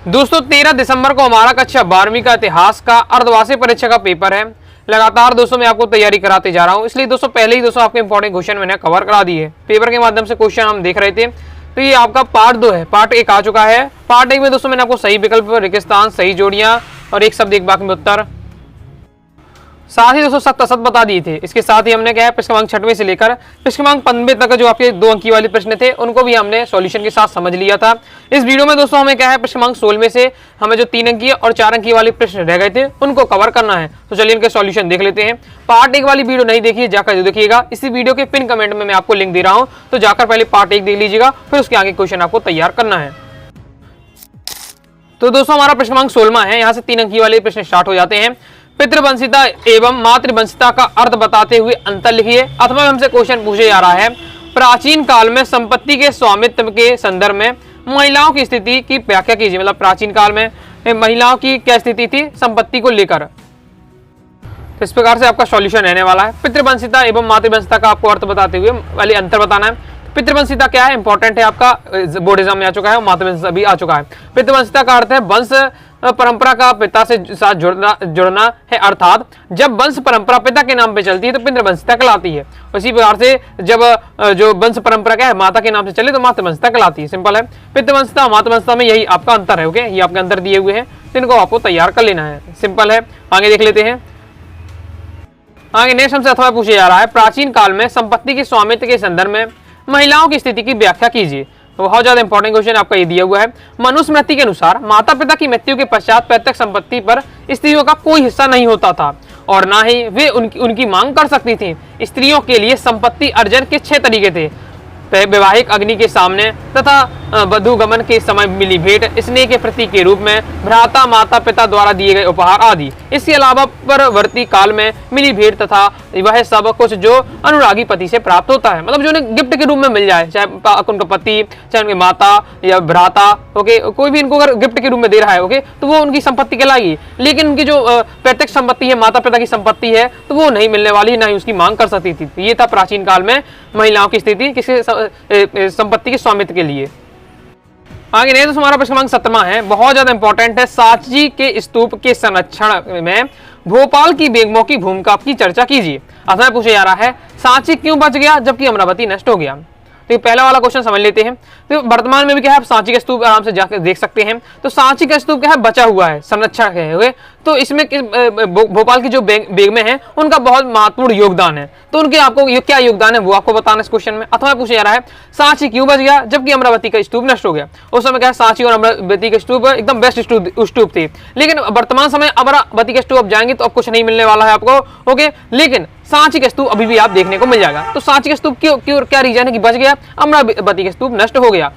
दोस्तों 13 दिसंबर को हमारा कक्षा 12वीं का इतिहास का अर्धवार्षिक परीक्षा का पेपर है। लगातार दोस्तों मैं आपको तैयारी कराते जा रहा हूं, इसलिए दोस्तों पहले ही दोस्तों आपके इंपॉर्टेंट क्वेश्चन मैंने कवर करा दिए। पेपर के माध्यम से क्वेश्चन हम देख रहे थे, तो ये आपका पार्ट 2 है। पार्ट 1 आ चुका है। पार्ट 1 में दोस्तों मैंने आपको सही विकल्प, रेगिस्तान, सही जोड़ियां और एक शब्द एक वाक्य में उत्तर, साथ ही दोस्तों सत्य असत बता दिए थे। इसके साथ ही हमने क्या है, प्रश्न 6वें से लेकर प्रश्न 15वें तक जो आपके 2 अंकी वाले प्रश्न थे उनको भी हमने सॉल्यूशन के साथ समझ लिया था। इस वीडियो में दोस्तों हमें क्या है, प्रश्न 16वें से हमें जो 3 अंकीय और 4 अंकीय वाले प्रश्न रह गए थे उनको कवर करना है। तो चलिए इनके सॉल्यूशन देख लेते हैं। पार्ट 1 वाली वीडियो नहीं देखिए, जाकर देखिएगा। इसी वीडियो के पिन कमेंट में मैं आपको लिंक दे रहा हूँ, तो जाकर पहले पार्ट 1 देख लीजिएगा, फिर उसके आगे क्वेश्चन आपको तैयार करना है। तो दोस्तों हमारा प्रश्न 16वां है। यहाँ से 3 अंकीय वाले प्रश्न स्टार्ट हो जाते हैं। पितृवंशिता एवं मातृवंशिता का अर्थ बताते हुए अंतर लिखिए। अथवा हमसे क्वेश्चन पूछे जा रहा है, प्राचीन काल में संपत्ति के स्वामित्व के संदर्भ में महिलाओं की स्थिति की व्याख्या कीजिए। मतलब प्राचीन काल में महिलाओं की क्या स्थिति थी संपत्ति को लेकर। तो इस प्रकार से आपका सॉल्यूशन रहने वाला है। पितृवंशिता एवं मातृवंशिता का आपको अर्थ बताते हुए वाले अंतर बताना है। पितृवंशिता क्या है, इंपॉर्टेंट है, आपका बोर्ड एग्जाम में आ चुका है, और मातृवंशिता भी आ चुका है। पितृवंशिता का अर्थ है वंश परंपरा का पिता से साथ जुड़ना है, अर्थात जब वंश परंपरा पिता के नाम पे चलती है तो पितृवंशिता कहलाती है। उसी प्रकार से जब जो वंश परंपरा क्या है माता के नाम से चले तो मातृवंशिता कहलाती है। सिंपल है। पितृवंशिता मातृवंशिता में यही आपका अंतर है। ओके, ये आपके अंतर दिए हुए हैं, तो इनको आपको तैयार कर लेना है। सिंपल है। आगे देख लेते हैं। आगे नेक्स्ट हमसे अथवा पूछा जा रहा है, प्राचीन काल में संपत्ति के स्वामित्व के संदर्भ में महिलाओं की स्थिति की व्याख्या कीजिए। तो बहुत ज्यादा इंपॉर्टेंट क्वेश्चन आपका ये दिया हुआ है। मनुस्मृति के अनुसार माता पिता की मृत्यु के पश्चात पैतृक संपत्ति पर स्त्रियों का कोई हिस्सा नहीं होता था और ना ही वे उनकी मांग कर सकती थी। स्त्रियों के लिए संपत्ति अर्जन के 6 तरीके थे। वैवाहिक अग्नि के सामने तथा वधुगमन के समय मिली भेंट, स्नेह के प्रतीक के रूप में भ्राता माता पिता द्वारा दिए गए उपहार आदि। इसके अलावा परवर्ती काल में मिली भेंट तथा वह सब कुछ जो अनुरागी पति से प्राप्त होता है, मतलब जो उन्हें गिफ्ट के रूप में मिल जाए, चाहे उनका पति, चाहे उनकी माता या भ्राता, ओके, कोई भी इनको अगर गिफ्ट के रूप में दे रहा है, ओके, तो वो उनकी संपत्ति कहलाएगी। लेकिन उनकी जो पैतृक संपत्ति है, माता पिता की संपत्ति है, तो वो नहीं मिलने वाली, ना ही उसकी मांग कर सकती थी। ये था प्राचीन काल में महिलाओं की स्थिति किसी संपत्ति के स्वामित्व के लिए। आगे नहीं तो हमारा प्रश्न 17वां है, बहुत ज्यादा इंपॉर्टेंट है। सांची के स्तूप के संरक्षण में भोपाल की बेगमों की भूमिका की चर्चा कीजिए। अथवा पूछा जा रहा है, सांची क्यों बच गया जबकि अमरावती नष्ट हो गया। तो पहला वाला क्वेश्चन समझ लेते हैं। तो वर्तमान में भी क्या है, आप सांची का स्तूप आराम से जाकर देख सकते हैं। तो सांची का स्तूप क्या है, बचा हुआ है, संरक्षण है। तो इसमें भोपाल की जो बेगमें हैं उनका बहुत महत्वपूर्ण योगदान है। तो उनके आपको क्या योगदान है वो आपको बताना इस क्वेश्चन में। अथवा पूछा जा रहा है, सांची क्यों बच गया जबकि अमरावती का स्तूप नष्ट हो गया। उस समय क्या है, सांची और अमरावती के स्तूप एकदम बेस्ट स्तूप थे। लेकिन वर्तमान समय अमरावती के स्तूप आप जाएंगे तो अब कुछ नहीं मिलने वाला है आपको, ओके। लेकिन सांची का स्तूप अभी भी आप देखने को मिल जाएगा। तो सांची का स्तूप क्यों क्या रीजन है कि बच गया, अमरावती का स्तूप नष्ट हो गया,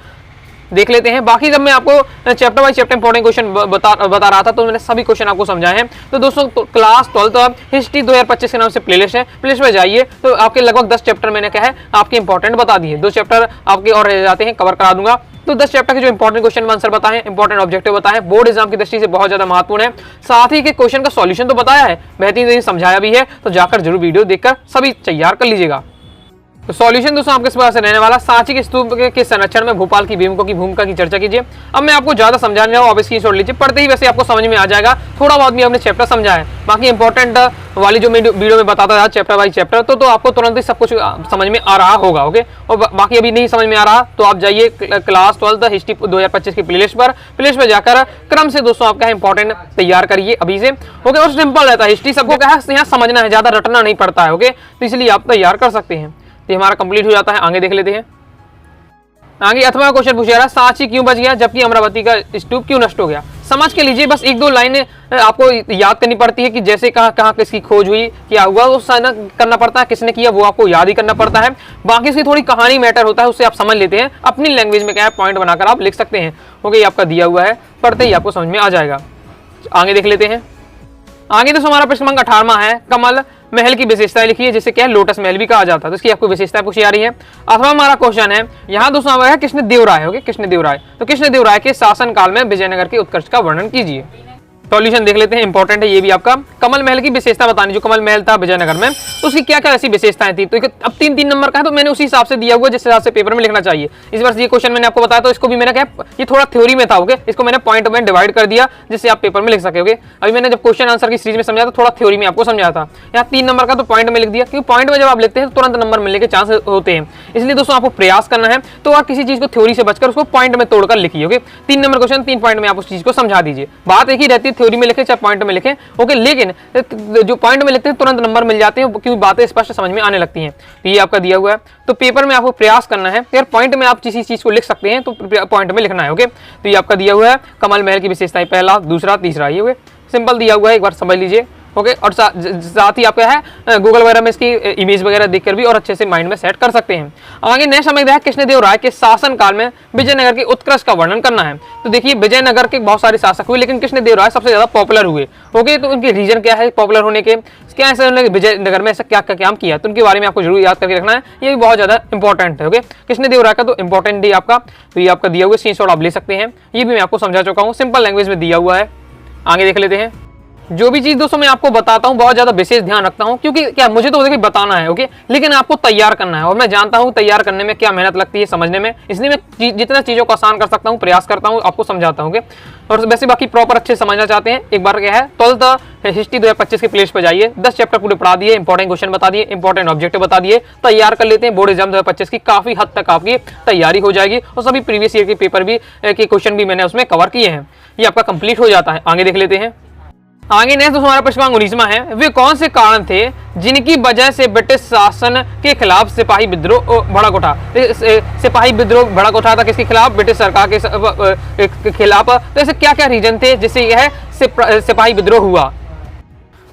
देख लेते हैं। बाकी जब मैं आपको chapter by chapter important question बता रहा था तो मैंने सभी क्वेश्चन आपको समझाए हैं। तो दोस्तों क्लास 12 हिस्ट्री 2025 के नाम से प्लेलिस्ट है, प्लेलिस्ट में जाइए। तो आपके लगभग 10 चैप्टर मैंने क्या है आपके इंपॉर्टेंट बता दिए। 2 चैप्टर आपके और रह जाते हैं, कवर करा दूंगा। तो 10 चैप्टर के जो इंपॉर्टेंट क्वेश्चन आंसर बताएं, इंपॉर्टेंट ऑब्जेक्टिव बताएं, बोर्ड एग्जाम की दृष्टि से बहुत ज्यादा महत्वपूर्ण है। साथ ही के क्वेश्चन का सॉल्यूशन तो बताया है, बेहतरीन समझाया भी है। तो जाकर जरूर वीडियो देखकर सभी तैयार कर लीजिएगा। तो सॉल्यूशन दोस्तों आपके पास रहने वाला, सांची के स्तूप के संरक्षण में भोपाल की बेगमों की भूमिका की चर्चा कीजिए। अब मैं आपको ज्यादा समझाने रहा हूँ, आप स्क्रीनशॉट लीजिए, पढ़ते ही वैसे आपको समझ में आ जाएगा। थोड़ा बहुत भी आपने चैप्टर समझा है, बाकी इंपॉर्टेंट वाली जो मैं वीडियो में बताता था चैप्टर बाई चैप्टर, तो आपको तुरंत ही सब कुछ समझ में आ रहा होगा, ओके। और बाकी अभी नहीं समझ में आ रहा तो आप जाइए क्लास 12 हिस्ट्री 2025 की प्लेलिस्ट पर जाकर क्रम से दोस्तों आपका इंपॉर्टेंट तैयार करिए अभी से, ओके। और सिंपल रहता है, हिस्ट्री सबको क्या है यहाँ समझना है, ज्यादा रटना नहीं पड़ता है, ओके। तो इसलिए आप तैयार कर सकते हैं। ये हमारा कंप्लीट हो जाता है। आगे देख लेते हैं। आगे अथवा क्वेश्चन पूछा जा रहा है, सांची क्यों बच गया जबकि अमरावती का स्तूप क्यों नष्ट हो गया। समझ के लीजिए, बस 1-2 लाइनें आपको याद करनी पड़ती है कि जैसे कहाँ किसकी खोज हुई, क्या हुआ, वो करना पड़ता है, किसने किया वो आपको याद ही करना पड़ता है। बाकी इसकी थोड़ी कहानी मैटर होता है, उससे आप समझ लेते हैं, अपनी लैंग्वेज में क्या है पॉइंट बनाकर आप लिख सकते हैं, ओके। ये आपका दिया हुआ है, पढ़ते ही आपको समझ में आ जाएगा। आगे देख लेते हैं। आगे तो हमारा प्रश्न 18वां है, कमल महल की विशेषताएं लिखिए, जिसे क्या है लोटस महल भी कहा जाता है। तो इसकी आपको विशेषताएं पूछी जा रही है। अथवा हमारा क्वेश्चन है यहाँ दोस्तों है कृष्णदेव राय, ओके, कृष्णदेव राय। तो कृष्णदेव राय के शासन काल में विजयनगर के उत्कर्ष का वर्णन कीजिए। सॉल्यूशन देख लेते हैं, इंपॉर्टेंट है ये भी आपका। कमल महल की विशेषता बतानी, जो कमल महल था विजयनगर में, तो उसकी क्या क्या ऐसी विशेषताएं थी। तो अब 3-3 नंबर का है, तो मैंने उसी हिसाब से दिया हुआ जिस हिसाब से पेपर में लिखना चाहिए। इस बार ये क्वेश्चन मैंने आपको बताया, तो इसको भी मैंने क्या, ये थोड़ा थ्योरी में था, ओके, इसको मैंने पॉइंट में डिवाइड कर दिया जिससे आप पेपर में लिख सके। ओके, अभी मैंने जब क्वेश्चन आंसर की सीरीज में समझा था, थोड़ा थ्योरी में आपको समझाया था। यहाँ 3 नंबर का तो पॉइंट में लिख दिया, क्योंकि पॉइंट में जब आप लिखते हैं तो तुरंत नंबर मिलने के चांस होते हैं। इसलिए दोस्तों आपको प्रयास करना है, तो आप किसी चीज को थ्योरी से बचकर उसको पॉइंट में तोड़कर लिखिए। ओके, 3 नंबर क्वेश्चन 3 पॉइंट में आप उस चीज को समझा दीजिए। बात एक ही रहती है, थ्योरी में लिखे चाहे पॉइंट में लिखें, ओके, लेकिन जो पॉइंट में लिखते हैं तुरंत नंबर मिल जाते हैं, क्योंकि बातें स्पष्ट समझ में आने लगती हैं। तो ये आपका दिया हुआ है, तो पेपर में आपको प्रयास करना है। अगर पॉइंट में आप किसी चीज को लिख सकते हैं तो पॉइंट में लिखना है। ओके, तो ये आपका दिया हुआ है, कमल महल की विशेषताएं पहला, दूसरा, तीसरा, ये सिंपल दिया हुआ है, एक बार समझ लीजिए। ओके, और साथ ही आपका है गूगल वगैरह में इसकी इमेज वगैरह देखकर भी और अच्छे से माइंड में सेट कर सकते हैं। आगे नेक्स्ट हमें है कृष्णदेवराय के शासन काल में विजयनगर के उत्कर्ष का वर्णन करना है। तो देखिए विजयनगर के बहुत सारे शासक हुए, लेकिन कृष्णदेवराय सबसे ज्यादा पॉपुलर हुए। ओके, तो उनके रीजन क्या है पॉपुलर होने के, क्या ऐसा उन्होंने विजयनगर में ऐसा क्या क्या काम किया, तो उनके बारे में आपको जरूर याद करके रखना है, ये भी बहुत ज्यादा इंपॉर्टेंट है। ओके, कृष्णदेवराय का तो इंपॉर्टेंट ही आपका, तो ये आपका दिया हुआ स्क्रीनशॉट आप ले सकते हैं। ये भी मैं आपको समझा चुका हूँ, सिंपल लैंग्वेज में दिया हुआ है। आगे देख लेते हैं। जो भी चीज दोस्तों मैं आपको बताता हूँ बहुत ज्यादा विशेष ध्यान रखता हूँ, क्योंकि क्या मुझे तो देखिए बताना है, ओके, लेकिन आपको तैयार करना है, और मैं जानता हूँ तैयार करने में क्या मेहनत लगती है समझने में, इसलिए मैं जितना चीजों को आसान कर सकता हूँ प्रयास करता हूँ, आपको समझाता हूँ। और वैसे बाकी प्रॉपर अच्छे समझना चाहते हैं, एक बार क्या है 12th हिस्ट्री 2025 के प्लेस पर जाइए, 10 चैप्टर पूरे पढ़ा दिए, इंपॉर्टेंट क्वेश्चन बता दिए, इंपॉर्टेंट ऑब्जेक्टिव बता दिए, तैयार कर लेते हैं। बोर्ड एग्जाम 2025 की काफी हद तक आपकी तैयारी हो जाएगी, और सभी प्रीवियस ईयर के पेपर भी के क्वेश्चन भी मैंने उसमें कवर किए हैं, ये आपका कंप्लीट हो जाता है। आगे देख लेते हैं। आगे नेक्स्ट दोस्तों हमारा प्रश्न 19वां है, वे कौन से कारण थे जिनकी वजह से ब्रिटिश शासन के खिलाफ सिपाही विद्रोह भड़क उठा। सिपाही विद्रोह भड़क उठा था किसके खिलाफ, ब्रिटिश सरकार के खिलाफ। तो ऐसे क्या क्या रीजन थे जिससे यह सिपाही विद्रोह हुआ।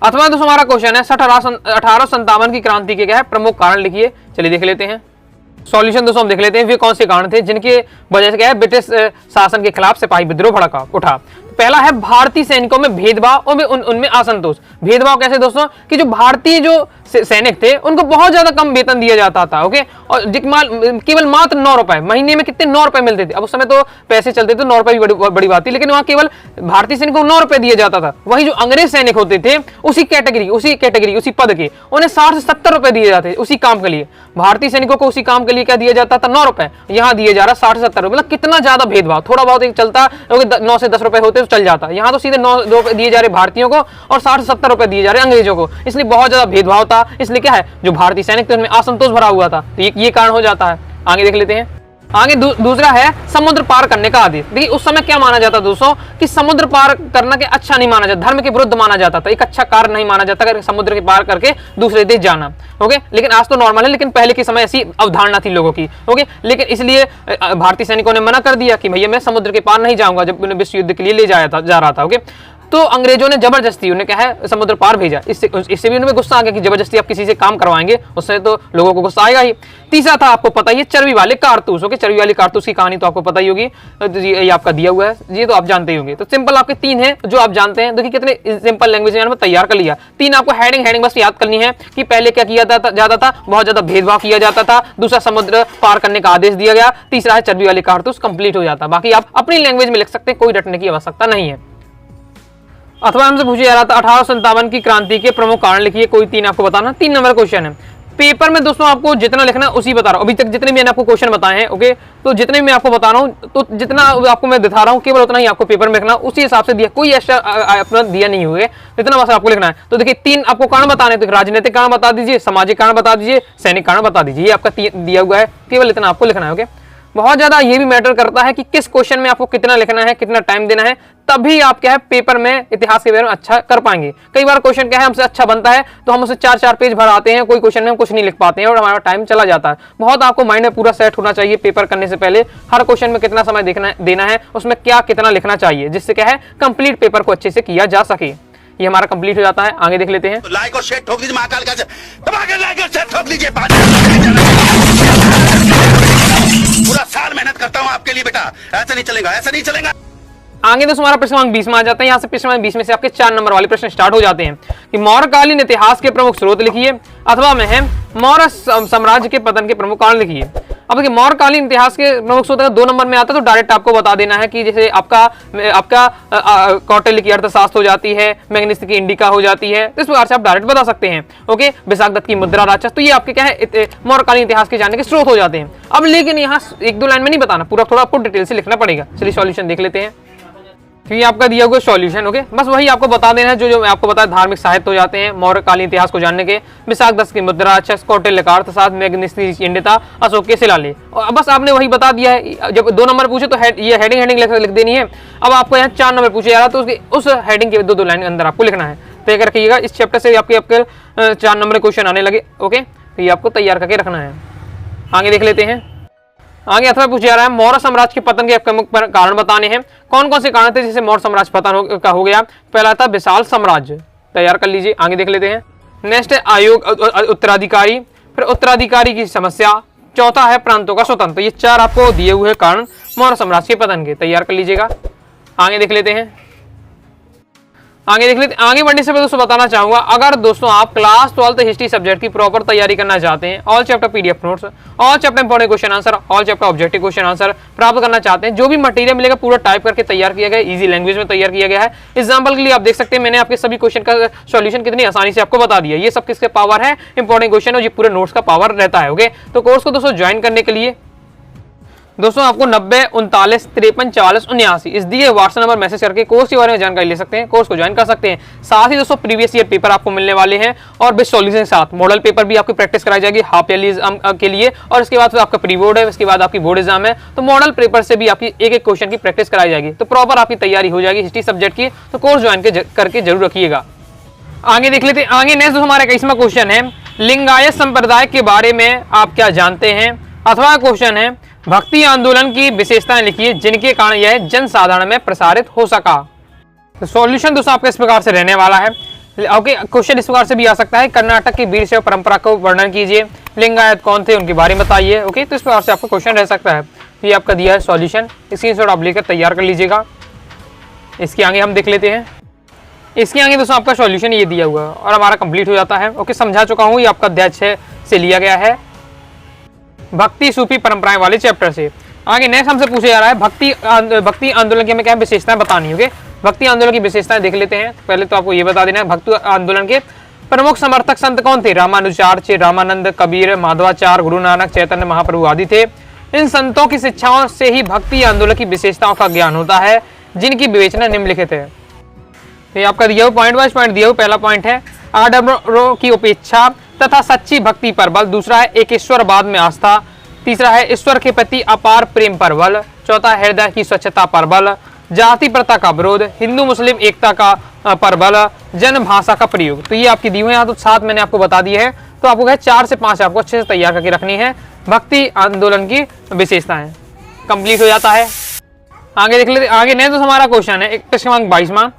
अथवा दोस्तों हमारा क्वेश्चन है 1857 की क्रांति के क्या है प्रमुख कारण लिखिए। चलिए देख लेते हैं सॉल्यूशन दोस्तों, हम देख लेते हैं वे कौन से कारण थे जिनके वजह से क्या है ब्रिटिश शासन के खिलाफ सिपाही विद्रोह भड़का उठा। पहला है भारतीय सैनिकों में भेदभाव और उनमें असंतोष। भेदभाव कैसे दोस्तों, कि जो भारतीय जो सैनिक थे उनको बहुत ज्यादा कम वेतन दिया जाता था। ओके, और केवल मात्र 9 रुपए महीने में, कितने 9 रुपए मिलते थे। अब उस समय तो पैसे चलते थे, 9 रुपए भी बड़ी बात थी, लेकिन वहां केवल भारतीय सैनिकों को 9 रुपए दिया जाता था। वही जो अंग्रेज सैनिक होते थे उसी कैटेगरी उसी पद के, उन्हें 60 से 70 रुपए दिए जाते थे उसी काम के लिए। भारतीय सैनिकों को उसी काम के लिए क्या दिया जाता था, 9 रुपए, यहाँ दिए जा रहा 60 से 70 रुपए। मतलब कितना ज्यादा भेदभाव, थोड़ा बहुत एक चलता 9 से 10 रुपए होते तो चल जाता, यहाँ तो सीधे 9 रुपए दिए जा रहे भारतीयों को और 60 से 70 रुपए दिए जा रहे अंग्रेजों को। इसलिए बहुत ज्यादा भेदभाव था, इसलिए क्या है जो भारतीय सैनिक थे उनमें असंतोष भरा हुआ था, तो ये कारण हो जाता है। आगे देख लेते हैं। आगे दूसरा है समुद्र पार करने का आदेश। देखिए उस समय क्या माना जाता दोस्तों, कि समुद्र पार करना के अच्छा नहीं माना जाता, धर्म के विरुद्ध माना जाता था, एक अच्छा कार्य नहीं माना जाता अगर समुद्र के पार करके दूसरे देश जाना। ओके, लेकिन आज तो नॉर्मल है, लेकिन पहले के समय ऐसी अवधारणा थी लोगों की। ओके, लेकिन इसलिए भारतीय सैनिकों ने मना कर दिया कि भैया मैं समुद्र के पार नहीं जाऊंगा, जब उन्हें विश्व युद्ध के लिए ले जा रहा था। ओके, तो अंग्रेजों ने जबरदस्ती उन्हें क्या है समुद्र पार भेजा। इससे भी उन्हें गुस्सा आ गया कि जबरदस्ती आप किसी से काम करवाएंगे, उससे तो लोगों को गुस्सा आएगा ही। तीसरा था आपको पता ही है चर्बी वाले कारतूस। ओके, चर्बी वाली कारतूस की कहानी तो आपको पता ही होगी, ये आपका दिया हुआ है, ये तो आप जानते ही होंगे। तो सिंपल आपके 3 हैं जो आप जानते हैं। देखिए कितने सिंपल लैंग्वेज में तैयार कर लिया। 3 आपको हेडिंग बस याद करनी है कि पहले क्या किया जाता था, बहुत ज्यादा भेदभाव किया जाता था। दूसरा समुद्र पार करने का आदेश दिया गया। तीसरा है चर्बी वाली कारतूस, कंप्लीट हो जाता। बाकी आप अपनी लैंग्वेज में लिख सकते हैं, कोई रटने की आवश्यकता नहीं है। अथवा हमसे पूछा जा रहा था 1857 की क्रांति के प्रमुख कारण लिखिए, कोई 3 आपको बताना। 3 नंबर क्वेश्चन है। पेपर में दोस्तों आपको जितना लिखना उसी बता रहा हूं, अभी तक जितने भी मैंने आपको क्वेश्चन बताए हैं। ओके, तो जितने भी मैं आपको बता रहा हूं, तो जितना आपको मैं दिखा रहा हूं केवल उतना ही आपको पेपर में लिखना, उसी हिसाब से दिया, कोई एक्स्ट्रा अपना दिया नहीं हुए, इतना बस आपको लिखना है। तो देखिए 3 आपको कारण बताने, तो राजनीतिक कारण बता दीजिए, सामाजिक कारण बता दीजिए, सैनिक कारण बता दीजिए, ये आपका दिया हुआ है, केवल इतना आपको लिखना है। ओके, बहुत ज्यादा ये भी मैटर करता है कि किस क्वेश्चन में आपको कितना लिखना है, कितना टाइम देना है, तभी आप क्या है पेपर में इतिहास के बारे में अच्छा कर पाएंगे। कई बार क्वेश्चन क्या है हमसे अच्छा बनता है तो हम उसे 4-4 पेज भर आते हैं, कोई क्वेश्चन में हम कुछ नहीं लिख पाते हैं और हमारा टाइम चला जाता है। बहुत आपको माइंड में पूरा सेट होना चाहिए पेपर करने से पहले, हर क्वेश्चन में कितना समय देना है, उसमें क्या कितना लिखना चाहिए, जिससे क्या है कंप्लीट पेपर को अच्छे से किया जा सके। ये हमारा कंप्लीट हो जाता है। आगे देख लेते हैं। लाइक और शेयर ठोक दीजिए, महाकाल का लाइक और शेयर ठोक दीजिए। पूरा साल मेहनत करता हूं आपके लिए बेटा, ऐसा नहीं चलेगा, ऐसा नहीं चलेगा। आगे दोस्तों हमारा प्रश्न 20 में आ जाता है। यहाँ से प्रश्न 20 में से आपके 4 नंबर वाले प्रश्न स्टार्ट हो जाते हैं कि मौर्यकालीन इतिहास के प्रमुख स्रोत लिखिए, अथवा में है मौर्य साम्राज्य के पतन के प्रमुख कारण लिखिए। अब देखिए मौर्यकालीन इतिहास के प्रमुख स्रोत 2 नंबर में आता है, तो डायरेक्ट आपको बता देना है कि जैसे आपका कौटिल्य की अर्थशास्त्र हो जाती है, मैग्निस्की की इंडिका हो जाती है, तो इस प्रकार से आप डायरेक्ट बता सकते हैं। ओके, विशाख दत्त की मुद्रा राक्षस, तो ये आपके क्या है मौर्यकालीन इतिहास के जानने के स्रोत हो जाते हैं। अब लेकिन यहाँ 1-2 लाइन में नहीं बताना, पूरा थोड़ा आपको डिटेल से लिखना पड़ेगा। चलिए सॉल्यूशन देख लेते हैं। तो ये आपका दिया हुआ सॉल्यूशन। ओके, बस वही आपको बता देना है जो मैं आपको बताया। धार्मिक साहित्य हो जाते हैं मौर्यकालीन इतिहास को जानने के, विशाख दत्त की मुद्रा राक्षस, कौटिल्य का अर्थशास्त्र, मैग्निस्की की इंडिका, अशोक के शिलालेख। और बस आपने वही बता दिया है। जब 2 नंबर पूछे तो ये हेडिंग लिख देनी है। अब आपको यहाँ 4 नंबर पूछे जा रहा है, तो उस हेडिंग के 2-2 लाइन अंदर आपको लिखना है। तय कर रखिएगा, इस चैप्टर से आपके 4 नंबर क्वेश्चन आने लगे। ओके, तो ये आपको तैयार करके रखना है। आगे देख लेते हैं। आगे अथवा पूछा जा रहा है मौर्य साम्राज्य के पतन के प्रमुख कारण बताने हैं। कौन कौन से कारण थे जिससे मौर्य साम्राज्य पतन हो गया? पहला था विशाल साम्राज्य, तैयार कर लीजिए। आगे देख लेते हैं। नेक्स्ट है आयोग उत्तराधिकारी, फिर उत्तराधिकारी की समस्या, चौथा है प्रांतों का स्वतंत्र। ये 4 आपको दिए हुए कारण मौर्य साम्राज्य के पतन के, तैयार कर लीजिएगा। आगे देख लेते हैं। आगे बढ़ने से दोस्तों बताना चाहूंगा, अगर दोस्तों आप क्लास 12th हिस्ट्री सब्जेक्ट की प्रॉपर तैयारी करना चाहते हैं, all chapter PDF notes, all chapter important question answer, all chapter objective question answer प्राप्त करना चाहते हैं, जो भी मटेरियल मिलेगा पूरा टाइप करके तैयार किया गया है, इजी लैंग्वेज में तैयार किया गया है। एग्जाम्पल के लिए आप देख सकते हैं, मैंने आपके सभी क्वेश्चन का सॉल्यूशन कितनी आसानी से आपको बता दिया। ये सब किसके पावर है? इंपॉर्टेंट क्वेश्चन और ये पूरे नोट्स का पावर रहता है। ओके, तो कोर्स को दोस्तों ज्वाइन करने के लिए दोस्तों आपको 90 39 53 40 79 इस दिए व्हाट्सएप नंबर मैसेज करके कोर्स के बारे में जानकारी ले सकते हैं, कोर्स को ज्वाइन कर सकते हैं। साथ ही दोस्तों प्रीवियस ईयर पेपर आपको मिलने वाले हैं और विद सॉल्यूशन के साथ मॉडल पेपर भी आपकी प्रैक्टिस कराई जाएगी हाफ ईयरली एग्जाम के लिए, और इसके बाद आपका प्री बोर्ड है, इसके बाद आपकी बोर्ड एग्जाम है, तो मॉडल पेपर से भी आपकी एक क्वेश्चन की प्रैक्टिस कराई जाएगी, तो प्रॉपर आपकी तैयारी हो जाएगी हिस्ट्री सब्जेक्ट की। तो कोर्स ज्वाइन करके जरूर रखिएगा। आगे देख लेते हैं। आगे नेक्स्ट हमारा 21वां क्वेश्चन है, लिंगायत संप्रदाय के बारे में आप क्या जानते हैं? अथवा क्वेश्चन है, भक्ति आंदोलन की विशेषताएं लिखिए जिनके कारण यह जनसाधारण में प्रसारित हो सका। तो सॉल्यूशन दोस्तों आपका इस प्रकार से रहने वाला है। ओके, क्वेश्चन इस प्रकार से भी आ सकता है, कर्नाटक की वीर शैव परंपरा को वर्णन कीजिए, लिंगायत कौन थे उनके बारे में बताइए। ओके, तो इस प्रकार से आपका क्वेश्चन रह सकता है। ये आपका दिया है सॉल्यूशन, स्क्रीनशॉट आप लेकर तैयार कर लीजिएगा। इसके आगे हम देख लेते हैं। इसके आगे दोस्तों आपका सॉल्यूशन ये दिया हुआ है और हमारा कंप्लीट हो जाता है। ओके, समझा चुका हूँ, ये आपका अध्याय 6 से लिया गया है, भक्ति सूफी परंपराएं वाले चैप्टर से। आगे नेक्स्ट हमसे पूछा जा रहा है भक्ति आंदोलन की हमें क्या विशेषताएं बतानी होगी। भक्ति आंदोलन की विशेषताएं देख लेते हैं। पहले तो आपको ये बता देना है भक्ति आंदोलन के प्रमुख समर्थक संत कौन थे? रामानुजाचार्य, रामानंद, कबीर, माधवाचार्य, गुरु नानक, चैतन्य महाप्रभु आदि थे। इन संतों की शिक्षाओं से ही भक्ति आंदोलन की विशेषताओं का ज्ञान होता है, जिनकी विवेचना निम्नलिखित है। ये आपका दिया हुआ पॉइंट वाइज पॉइंट दिया हुआ। पहला पॉइंट है आडंबरों की उपेक्षा तथा सच्ची भक्ति पर बल। दूसरा है एक ईश्वरवाद में आस्था। तीसरा है ईश्वर के प्रति अपार प्रेम पर बल। चौथा हृदय की स्वच्छता पर बल। जाति प्रथा का विरोध। हिंदू मुस्लिम एकता का पर बल। जन भाषा का प्रयोग। तो ये आपकी दी हुई है, तो 7 मैंने आपको बता दिए हैं, तो आपको कहे 4 से 5 आपको अच्छे से तैयार करके रखनी है। भक्ति आंदोलन की विशेषताएं कंप्लीट हो जाता है। आगे देख लेते। आगे नहीं तो हमारा क्वेश्चन है प्रश्न क्रमांक 22वां,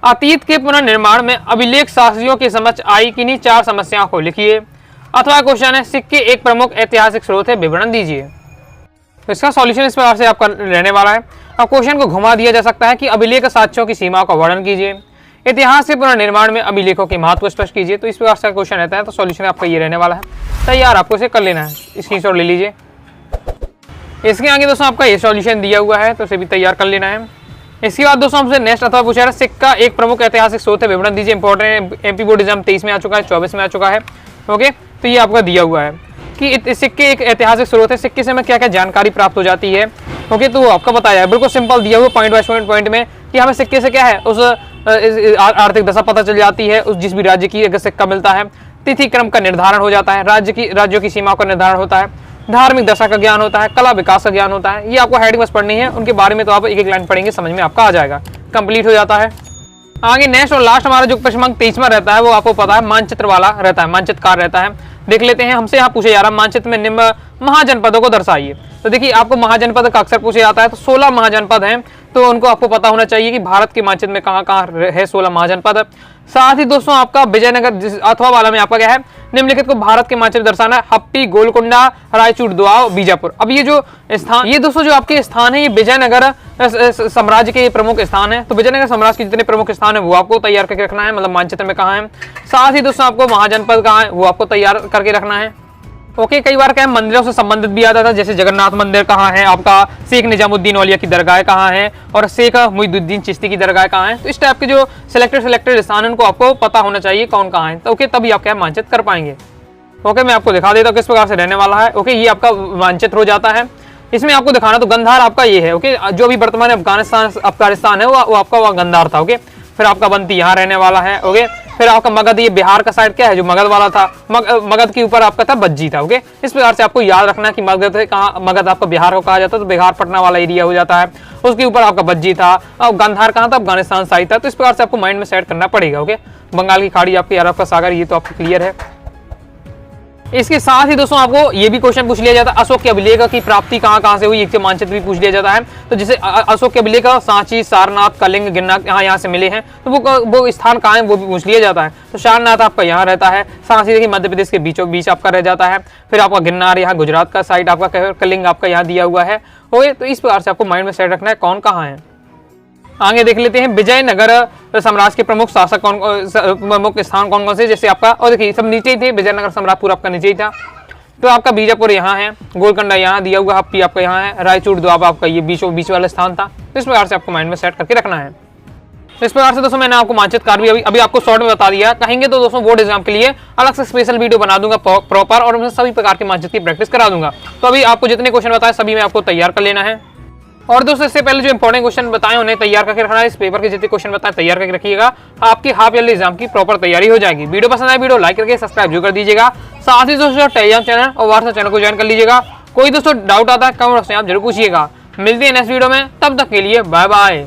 अतीत के पुनर्निर्माण में अभिलेख शास्त्रियों के समक्ष आई किन्हीं 4 समस्याओं को लिखिए। अथवा क्वेश्चन है सिक्के एक प्रमुख ऐतिहासिक स्रोत है, विवरण दीजिए। तो इसका सॉल्यूशन इस प्रकार से आपका रहने वाला है। अब क्वेश्चन को घुमा दिया जा सकता है कि अभिलेख साक्ष्यों की सीमाओं का वर्णन कीजिए, इतिहास के पुनर्निर्माण में अभिलेखों के महत्व स्पष्ट कीजिए। तो इस प्रकार से क्वेश्चन रहता है, तो सॉल्यूशन आपका ये रहने वाला है। तैयार आपको इसे कर लेना है, स्क्रीनशॉट ले लीजिए। इसके आगे दोस्तों आपका ये सॉल्यूशन दिया हुआ है, तो इसे भी तैयार कर लेना है। इसके बाद दोस्तों हमसे नेक्स्ट अथवा पूछा है सिक्का एक प्रमुख ऐतिहासिक स्रोत है, विवरण दीजिए। इंपॉर्टेंट एमपी बोर्ड एग्जाम 23 में आ चुका है, 24 में आ चुका है। ओके, तो ये आपका दिया हुआ है कि सिक्के एक ऐतिहासिक स्रोत है, सिक्के से हमें क्या क्या जानकारी प्राप्त हो जाती है। ओके, तो आपका बताया है बिल्कुल सिंपल दिया हुआ पॉइंट बाय पॉइंट में कि हमें सिक्के से क्या है उस आर्थिक दशा पता चल जाती है, उस जिस भी राज्य की अगर सिक्का मिलता है, तिथि क्रम का निर्धारण हो जाता है, राज्यों की सीमाओं का निर्धारण होता है, धार्मिक दशा का ज्ञान होता है, कला विकास का ज्ञान होता है। ये आपको हेडिंग बस पढ़नी है, उनके बारे में तो आप एक एक लाइन पढ़ेंगे समझ में आपका आ जाएगा, कंप्लीट हो जाता है। आगे नेक्स्ट और लास्ट हमारा जो प्रश्न क्रमांक 23वां रहता है वो आपको पता है मानचित्र वाला रहता है, मानचित्रकार रहता है। देख लेते हैं, हमसे यहाँ पूछे जा रहा है मानचित्र में निम्न महाजनपदों को दर्शाइए। तो देखिए आपको महाजनपद का अक्सर पूछे जाता है, तो 16 महाजनपद हैं, तो उनको आपको पता होना चाहिए कि भारत के मानचित्र में कहाँ कहाँ है 16 महाजनपद। साथ ही दोस्तों आपका विजयनगर अथवा वाला में आपका क्या है निम्नलिखित को भारत के मानचित्र दर्शाना है, हप्पी, गोलकुंडा, रायचूर, दुआव, बीजापुर। अब ये जो स्थान, ये दोस्तों जो आपके स्थान है ये विजयनगर साम्राज्य के प्रमुख स्थान है, तो विजयनगर साम्राज्य के जितने प्रमुख स्थान है वो आपको तैयार करके रखना है, मतलब मानचित्र में कहाँ है। साथ ही दोस्तों आपको महाजनपद कहाँ है वो आपको तैयार करके रखना है। ओके, कई बार क्या है मंदिरों से संबंधित भी आता था, जैसे जगन्नाथ मंदिर कहाँ है, आपका शेख निजामुद्दीन औलिया की दरगाह कहाँ है और शेख मुईनुद्दीन चिश्ती की दरगाह कहाँ है। तो इस टाइप के जो सिलेक्टेड स्थान उनको आपको पता होना चाहिए कौन कहाँ है, तो ओके तभी आप क्या मानचित्र कर पाएंगे। ओके, मैं आपको दिखा देता हूँ किस प्रकार से रहने वाला है। ओके, ये आपका मानचित्र हो जाता है। इसमें आपको दिखाना तो गंधार आपका ये है। ओके, जो अभी वर्तमान अफगानिस्तान है वो आपका वह गंधार था। ओके, फिर आपका बंती यहाँ रहने वाला है। ओके, फिर आपका मगध, ये बिहार का साइड क्या है जो मगध वाला था, मगध के ऊपर आपका था बज्जी था। ओके, इस प्रकार से आपको याद रखना है कि मगध कहाँ, मगध आपका बिहार को कहा जाता है, तो बिहार पटना वाला एरिया हो जाता है। उसके ऊपर आपका बज्जी था और गंधार कहाँ था, अफगानिस्तान साइड था। तो इस प्रकार से आपको माइंड में सेट करना पड़ेगा। ओके, बंगाल की खाड़ी आपकी, अरब का सागर, ये तो आपको क्लियर है। इसके साथ ही दोस्तों आपको ये भी क्वेश्चन पूछ लिया जाता है अशोक के अभिलेख की प्राप्ति कहाँ से हुई, एक मानचित्र भी पूछ लिया जाता है। तो जैसे अशोक के अभिलेख सांची, सारनाथ, कलिंग, गिरनार यहाँ से मिले हैं, तो वो स्थान कहाँ है वो भी पूछ लिया जाता है। तो सारनाथ आपका यहाँ रहता है, सांची देखिए मध्य प्रदेश के बीचों बीच आपका रह जाता है। फिर आपका गिरनार यहाँ गुजरात का साइड आपका, कलिंग आपका यहाँ दिया हुआ है। ओके, तो इस प्रकार से आपको माइंड में सेट रखना है कौन कहाँ है। आगे देख लेते हैं विजयनगर साम्राज्य के प्रमुख शासक प्रमुख स्थान कौन कौन से, जैसे आपका, और देखिए सब नीचे ही थे, विजयनगर साम्राज्यपुर आपका नीचे ही था। तो आपका बीजापुर यहाँ है, गोलकोंडा यहाँ दिया हुआ, हप्पी आपका यहाँ है, रायचूर द्वाब आपका ये बीचों बीच वाला स्थान था। तो इस प्रकार से आपको माइंड में सेट करके रखना है। तो इस प्रकार से दोस्तों मैंने आपको मानचित्र कार्य भी अभी आपको शॉर्ट में बता दिया। कहेंगे तो दोस्तों बोर्ड एग्जाम के लिए अलग से स्पेशल वीडियो बना दूंगा प्रॉपर, और उसमें सभी प्रकार के मानचित्र की प्रैक्टिस करा दूंगा। तो अभी आपको जितने क्वेश्चन बताए सभी में आपको तैयार कर लेना है। और दोस्तों इससे पहले जो इंपॉर्टेंट क्वेश्चन बताए उन्हें तैयार करके रखना है। इस पेपर के जितने क्वेश्चन बताए तैयार करके रखिएगा, आपकी हाफ ईयरली एग्जाम की प्रॉपर तैयारी हो जाएगी। वीडियो पसंद आए वीडियो लाइक करके सब्सक्राइब जरूर कर दीजिएगा। साथ ही दोस्तों टेलीग्राम चैनल और व्हाट्सएप चैनल को ज्वाइन कर लीजिएगा। कोई दोस्तों डाउट आता है कमेंट बॉक्स में आप जरूर पूछिएगा। मिलते हैं नेक्स्ट वीडियो में, तब तक के लिए बाय बाय।